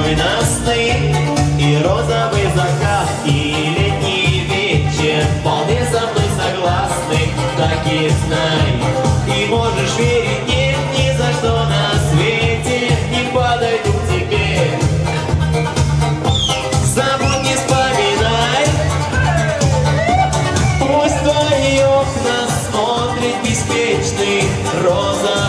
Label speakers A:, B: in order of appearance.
A: ненастный, и розовый закат, и летний вечер вполне со мной согласны, так и знай. И можешь верить, нет, ни за что на свете не подойду к тебе. Забудь, не вспоминай, пусть твои окна смотрит беспечный розовый